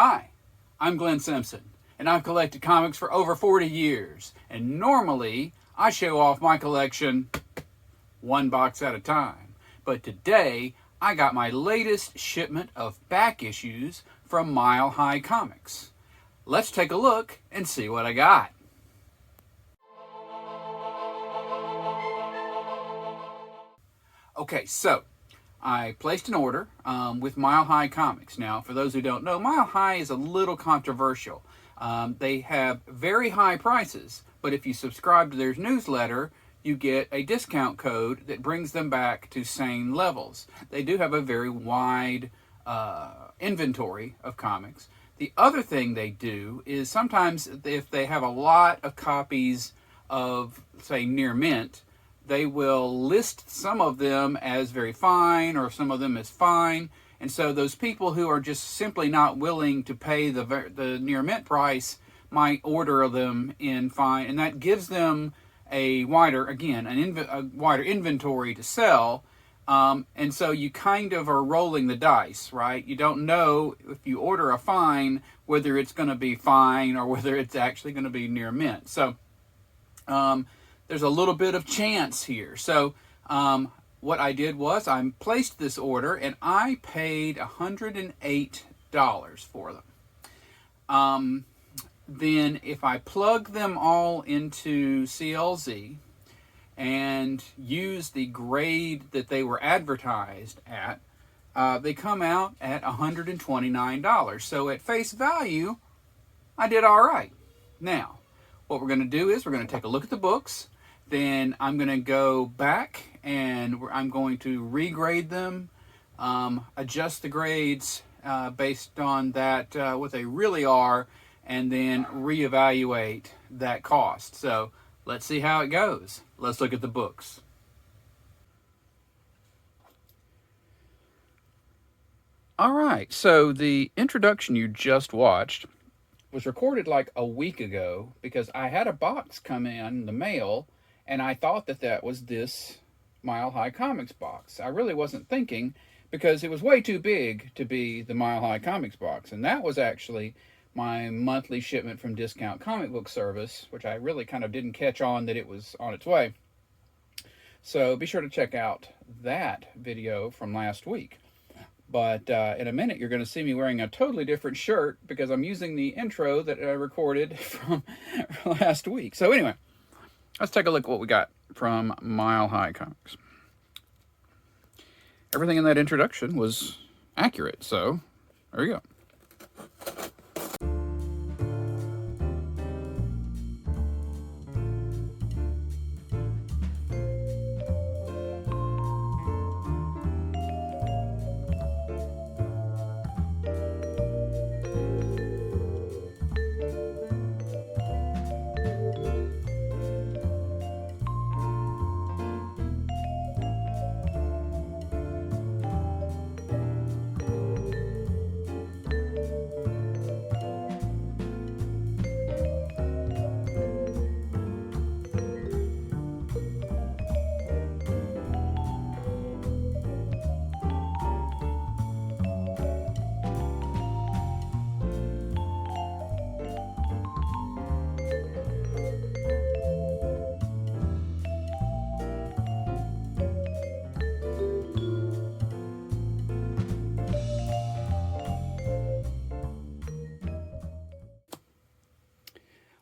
Hi, I'm Glenn Simpson, and I've collected comics for over 40 years, and normally I show off my collection one box at a time. But today, I got my latest shipment of back issues from Mile High Comics. Let's take a look and see what I got. Okay, so I placed an order with Mile High Comics. Now, for those who don't know, Mile High is a little controversial. They have very high prices, but if you subscribe to their newsletter, you get a discount code that brings them back to sane levels. They do have a very wide inventory of comics. The other thing they do is sometimes if they have a lot of copies of, say, near mint, they will list some of them as very fine or some of them as fine. And so those people who are just simply not willing to pay the near mint price might order them in fine. And that gives them a wider, again, a wider inventory to sell. And so you kind of are rolling the dice, right? You don't know if you order a fine, whether it's going to be fine or whether it's actually going to be near mint. So, there's a little bit of chance here. So what I did was I placed this order and I paid $108 for them. Then if I plug them all into CLZ and use the grade that they were advertised at, they come out at $129. So at face value, I did all right. Now, what we're going to do is we're going to take a look at the books. Then I'm going to go back and I'm going to regrade them, adjust the grades based on that, what they really are, and then reevaluate that cost. So let's see how it goes. Let's look at the books. All right, so the introduction you just watched was recorded like a week ago because I had a box come in the mail and I thought that was this Mile High Comics box. I really wasn't thinking because it was way too big to be the Mile High Comics box. And that was actually my monthly shipment from Discount Comic Book Service, which I really kind of didn't catch on that it was on its way. So be sure to check out that video from last week. But in a minute, you're going to see me wearing a totally different shirt because I'm using the intro that I recorded from last week. So anyway, let's take a look at what we got from Mile High Comics. Everything in that introduction was accurate, so there you go.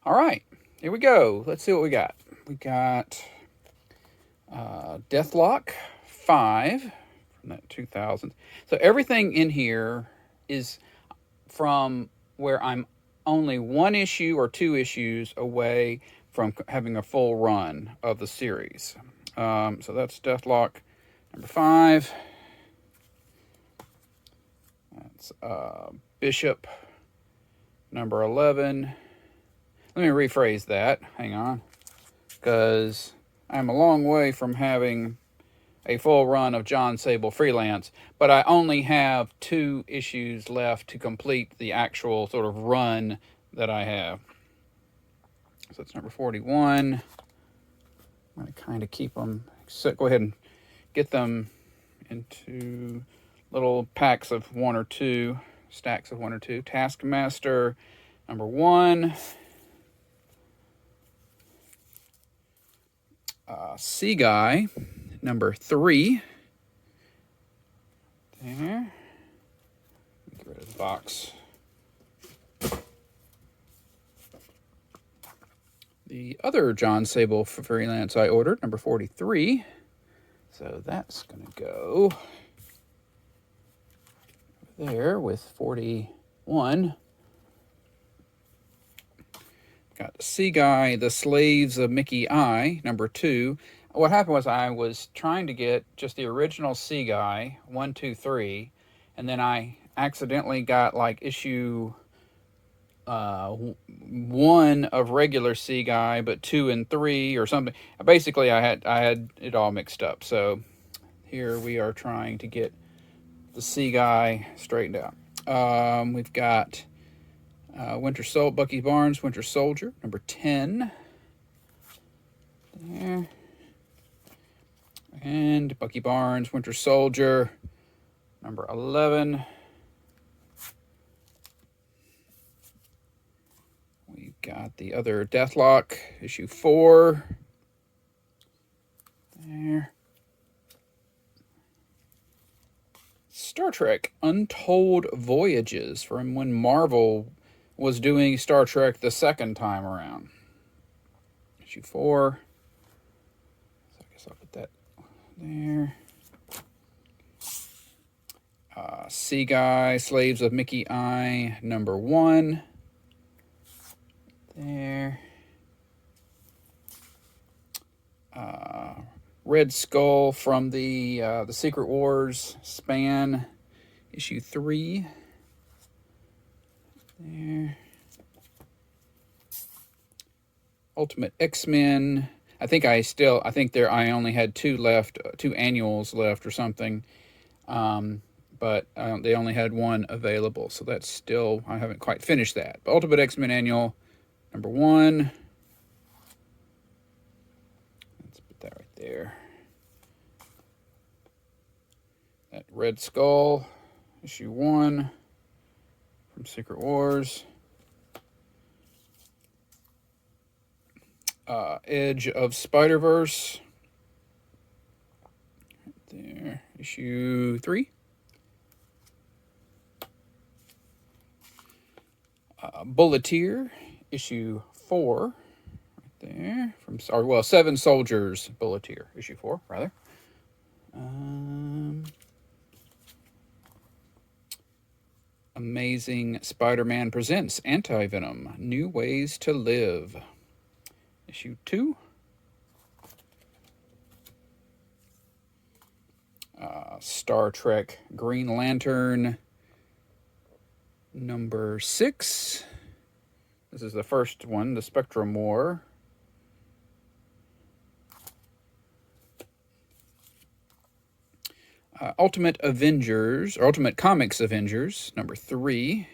All right, here we go. Let's see what we got. We got Deathlock 5 from that 2000. So everything in here is from where I'm only one issue or two issues away from having a full run of the series. So that's Deathlock number 5. That's Bishop number 11. Let me rephrase that. Hang on. Because I'm a long way from having a full run of John Sable Freelance, but I only have 2 issues left to complete the actual sort of run that I have. So that's number 41. I'm going to kind of keep them, so go ahead and get them into little packs of 1 or 2. stacks of 1 or 2. Taskmaster number 1. Sea Guy number 3. There. Get rid of the box. The other John Sable for Freelance I ordered, number 43. So that's going to go there with 41. Got the Sea Guy, The Slaves of Mickey I, number 2. What happened was I was trying to get just the original Sea Guy, 1, 2, 3, and then I accidentally got like issue 1 of regular Sea Guy, but 2 and 3 or something. Basically, I had it all mixed up. So here we are trying to get the Sea Guy straightened out. We've got Bucky Barnes, Winter Soldier, number 10. There. And Bucky Barnes, Winter Soldier, number 11. We've got the other Deathlock, issue 4. There. Star Trek Untold Voyages, from when Marvel was doing Star Trek the second time around. Issue 4. So I guess I'll put that there. Sea Guy, Slaves of Mickey I, number 1. There. Red Skull from the Secret Wars span, issue 3. There. Ultimate X-Men. I think I only had 2 left, 2 annuals left or something. But they only had 1 available, so that's still, I haven't quite finished that. But Ultimate X-Men Annual, number 1. Let's put that right there. That Red Skull, issue 1 from Secret Wars. Edge of Spider-Verse, right there, issue 3. Bulleteer, issue 4, right there. From 7 Soldiers, Bulleteer, issue 4, rather. Amazing Spider-Man Presents Anti-Venom, New Ways to Live, issue 2. Star Trek Green Lantern, number 6. This is the first one, the Spectrum War. Ultimate Avengers, or Ultimate Comics Avengers, number 3.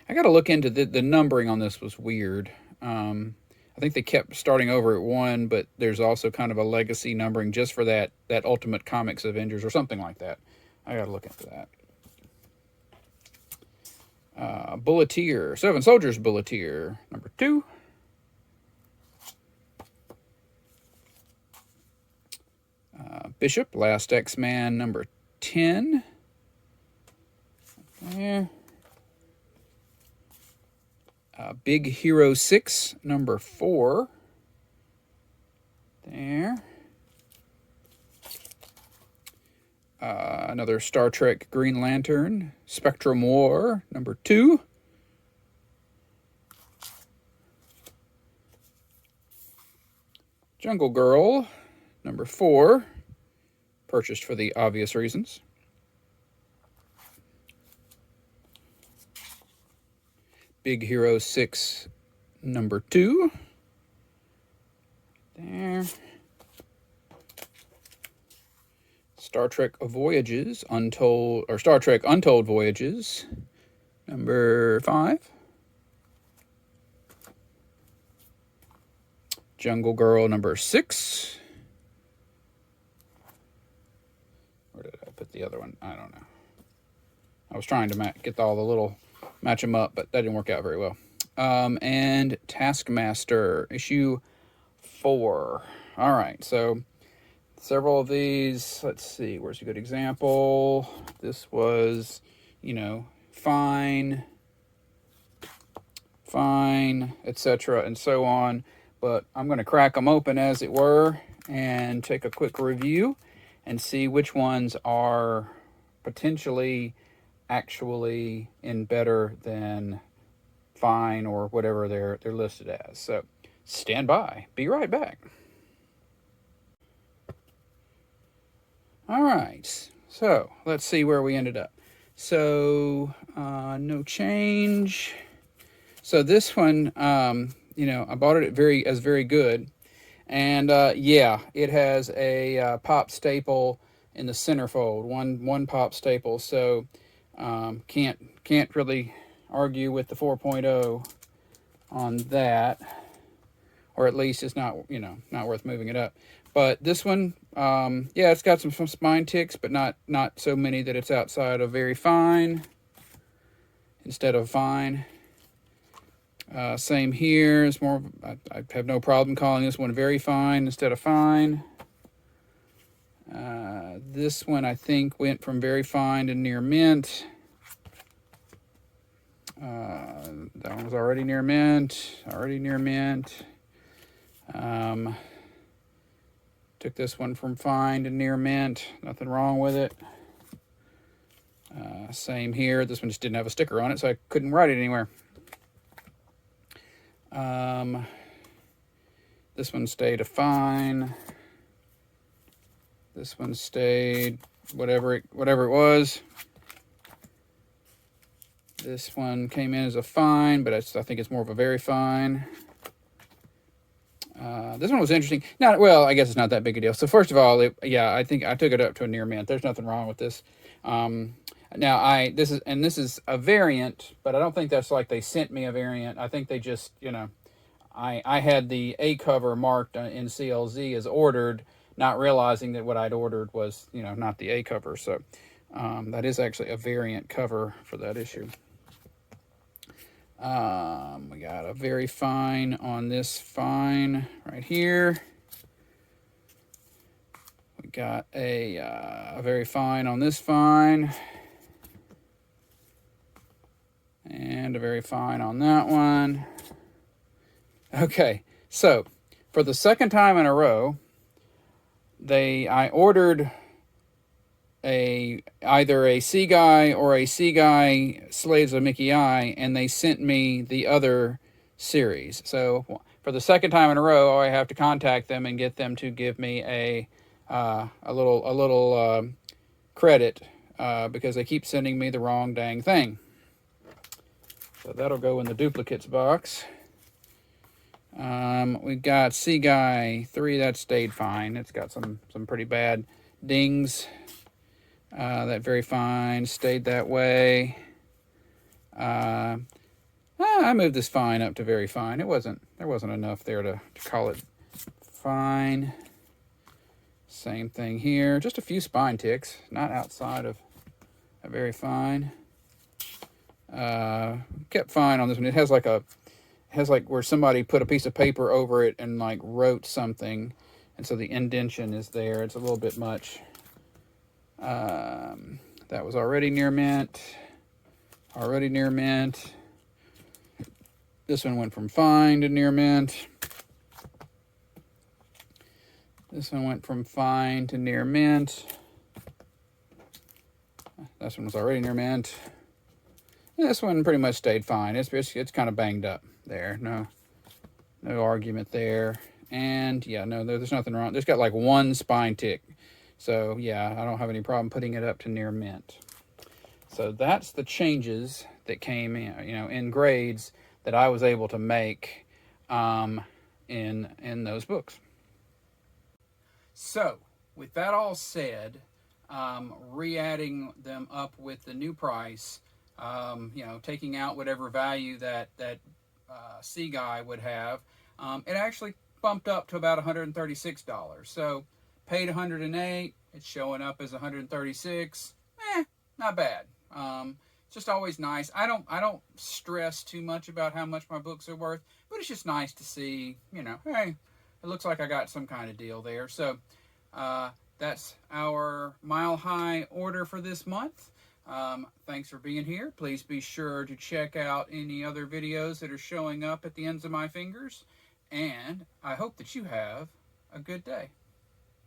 I got to look into the numbering on this was weird. I think they kept starting over at 1, but there's also kind of a legacy numbering just for that Ultimate Comics Avengers or something like that. I got to look into that. Bulleteer, 7 Soldiers Bulleteer, number 2. Bishop, Last X-Man, number 10. There. Big Hero 6, number 4. There. Another Star Trek Green Lantern, Spectrum War, number 2. Jungle Girl, number 4. Purchased for the obvious reasons. Big Hero 6, number 2. There. Star Trek Voyages, Star Trek Untold Voyages, number 5. Jungle Girl, number 6. Where did I put the other one? I don't know. I was trying to get all the little, match them up, but that didn't work out very well. And Taskmaster, issue 4. All right, so several of these, let's see, where's a good example? This was, fine, etc., and so on. But I'm going to crack them open, as it were, and take a quick review and see which ones are potentially actually in better than fine or whatever they're listed as. So stand by. Be right back. All right. So let's see where we ended up. So no change. So this one, I bought it as very good, and yeah, it has a pop staple in the centerfold, one pop staple. So can't really argue with the 4.0 on that, or at least it's not not worth moving it up. But this one, yeah, it's got some spine ticks, but not so many that it's outside of very fine instead of fine. Same here. It's more. I have no problem calling this one very fine instead of fine. This one I think went from very fine to near mint. That one was already near mint. Took this one from fine to near mint. Nothing wrong with it. Same here. This one just didn't have a sticker on it, so I couldn't write it anywhere. This one stayed a fine. This one stayed whatever it was. This one came in as a fine, but I think it's more of a very fine. This one was interesting. Now, well, I guess it's not that big a deal. So first of all, I think I took it up to a near mint. There's nothing wrong with this. Now this is a variant, but I don't think that's like they sent me a variant. I think they just, I had the A cover marked in CLZ as ordered, not realizing that what I'd ordered was, not the A cover. So that is actually a variant cover for that issue. We got a very fine on this fine right here. We got a very fine on this fine. And a very fine on that one. Okay, so for the second time in a row, I ordered either a C Guy or a C Guy Slaves of Mickey I, and they sent me the other series. So for the second time in a row, I have to contact them and get them to give me a little credit because they keep sending me the wrong dang thing. So that'll go in the duplicates box. We got C Guy 3, that stayed fine. It's got some pretty bad dings. That very fine stayed that way. I moved this fine up to very fine. There wasn't enough there to call it fine. Same thing here. Just a few spine ticks, not outside of a very fine. Kept fine on this one. It has like where somebody put a piece of paper over it and like wrote something, and so the indentation is there. It's a little bit much. That was already near mint. This one went from fine to near mint. This one went from fine to near mint. This one was already near mint. This one pretty much stayed fine. It's kind of banged up there. No argument there. And yeah, no, there's nothing wrong. There's got like one spine tick. So yeah, I don't have any problem putting it up to near mint. So that's the changes that came in, in grades that I was able to make in those books. So with that all said, re-adding them up with the new price, taking out whatever value that C Guy would have, it actually bumped up to about $136. So paid $108, it's showing up as $136. Not bad. It's just always nice. I don't stress too much about how much my books are worth, but it's just nice to see, hey, it looks like I got some kind of deal there. So that's our Mile High order for this month. Thanks for being here. Please be sure to check out any other videos that are showing up at the ends of my fingers. And I hope that you have a good day.